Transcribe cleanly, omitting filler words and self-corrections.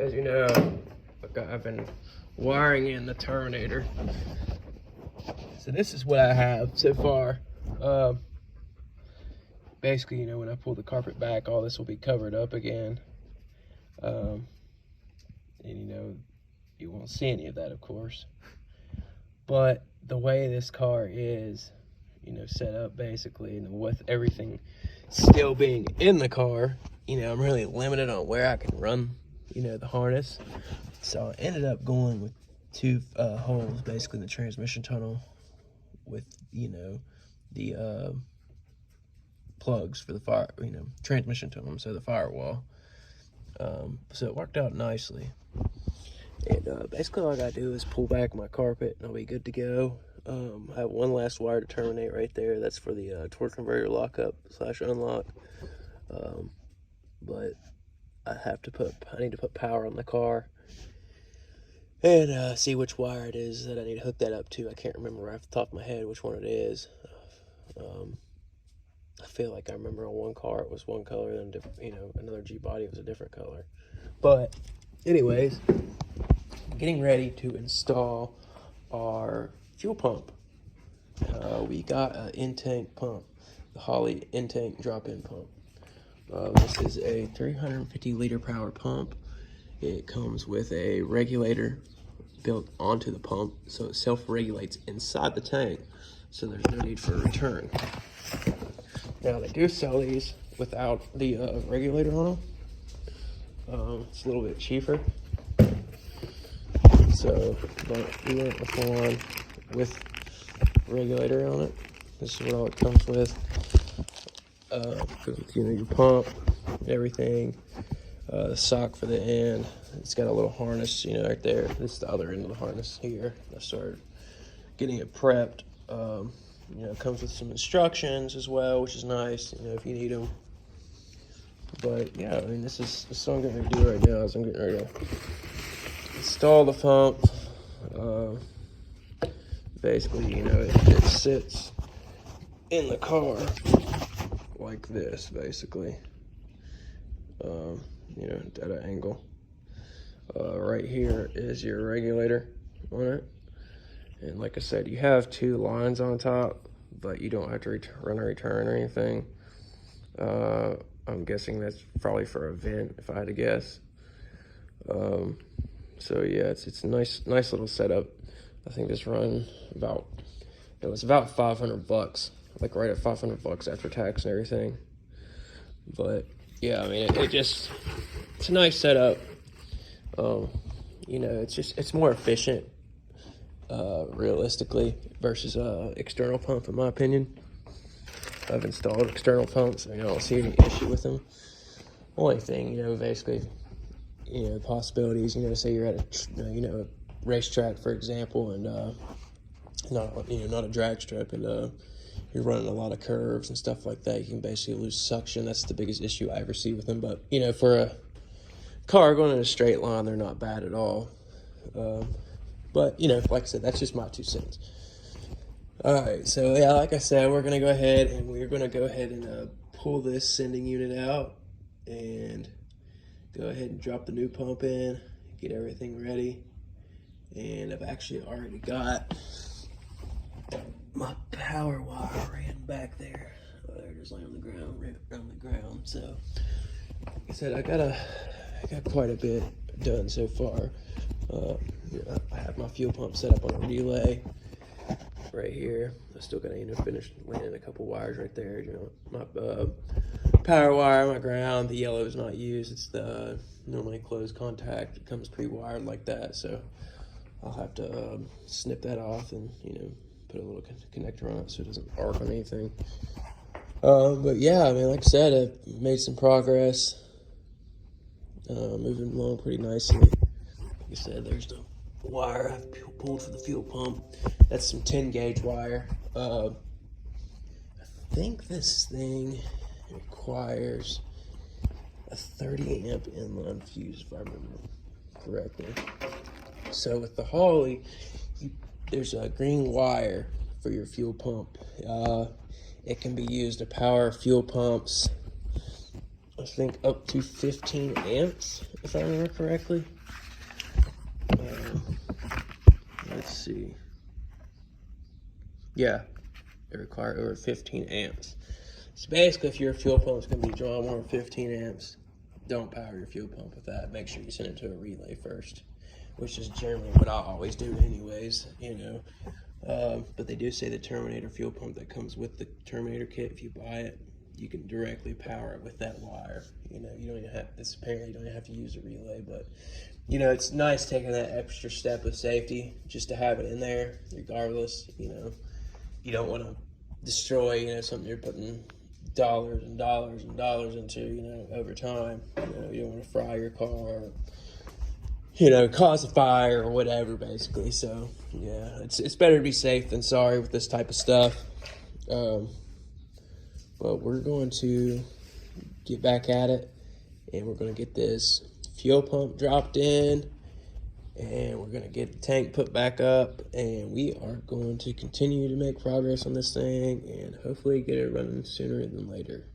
as you know, I've been wiring in the terminator. So this is what I have so far. Basically, you know, when I pull the carpet back, all this will be covered up again. And you know, you won't see any of that, of course. But the way this car is, you know, set up basically, and with everything still being in the car, you know, I'm really limited on where I can run, you know, the harness. So I ended up going with two holes basically in the transmission tunnel with, you know, the plugs for the fire, you know, transmission tunnel, so the firewall. So it worked out nicely. And basically all I gotta do is pull back my carpet and I'll be good to go. I have one last wire to terminate right there. That's for the torque converter lockup / unlock. But I need to put power on the car and see which wire it is that I need to hook that up to. I can't remember right off the top of my head which one it is. I feel like I remember on one car it was one color, and you know, another G body was a different color. But anyways, getting ready to install our fuel pump. We got an in-tank pump, the Holley in-tank drop-in pump. This is a 350 liter power pump. It comes with a regulator built onto the pump, so it self-regulates inside the tank, so there's no need for a return. Now they do sell these without the regulator on them. It's a little bit cheaper. So, but we went with one with regulator on it. This is what all it comes with. Comes with, you know, your pump, everything. The sock for the end. It's got a little harness, you know, right there. This is the other end of the harness here. I started getting it prepped. You know, it comes with some instructions as well, which is nice, you know, if you need them. But yeah, I mean, this is what I'm going to do right now. Is I'm getting ready to install the pump. Basically, you know, it sits in the car like this, basically. You know, at an angle. Right here is your regulator on it. And like I said, you have two lines on top, but you don't have to run a return or anything. I'm guessing that's probably for a vent, if I had to guess. So yeah, it's a nice little setup. I think this run it was about $500, like right at $500 after tax and everything. But yeah, I mean, it's a nice setup. You know, it's more efficient, realistically, versus external pump, in my opinion. I've installed external pumps, and I don't see any issue with them. Only thing, you know, basically, you know, possibilities, you know, say you're at a, you know, a racetrack, for example, and not a drag strip, and you're running a lot of curves and stuff like that, you can basically lose suction. That's the biggest issue I ever see with them. But, you know, for a car going in a straight line, they're not bad at all. But, you know, like I said, that's just my 2 cents. All right, so yeah, like I said, we're going to go ahead and pull this sending unit out and go ahead and drop the new pump in, get everything ready. And I've actually already got my power wire ran back there. Oh, there it is, laying on the ground, right on the ground. So, like I said, I got quite a bit done so far. You know, I have my fuel pump set up on a relay right here. I still gotta, you know, finish laying a couple wires right there. You know, my power wire, my ground. The yellow is not used. It's the normally closed contact. It comes pre-wired like that. So I'll have to snip that off and, you know, put a little connector on it so it doesn't arc on anything. But yeah, I mean, like I said, I've made some progress. Moving along pretty nicely. Like I said, there's the wire I've pulled for the fuel pump. That's some 10 gauge wire. I think this thing requires a 30 amp inline fuse, if I remember correctly. So with the Holley, there's a green wire for your fuel pump. It can be used to power fuel pumps, I think up to 15 amps, if I remember correctly. Let's see. Yeah, it requires over 15 amps. So basically, if your fuel pump is going to be drawing more than 15 amps, don't power your fuel pump with that. Make sure you send it to a relay first, which is generally what I always do anyways, you know. But they do say the Terminator fuel pump that comes with the Terminator kit, if you buy it, you can directly power it with that wire. You know, you don't even have, this apparently you don't even have to use a relay, but you know, it's nice taking that extra step of safety just to have it in there regardless. You know, you don't want to destroy, you know, something you're putting dollars and dollars and dollars into, you know, over time. You know, you don't want to fry your car or, you know, cause a fire or whatever, basically. So yeah, it's better to be safe than sorry with this type of stuff. But we're going to get back at it, and we're going to get this fuel pump dropped in, and we're going to get the tank put back up, and we are going to continue to make progress on this thing and hopefully get it running sooner than later.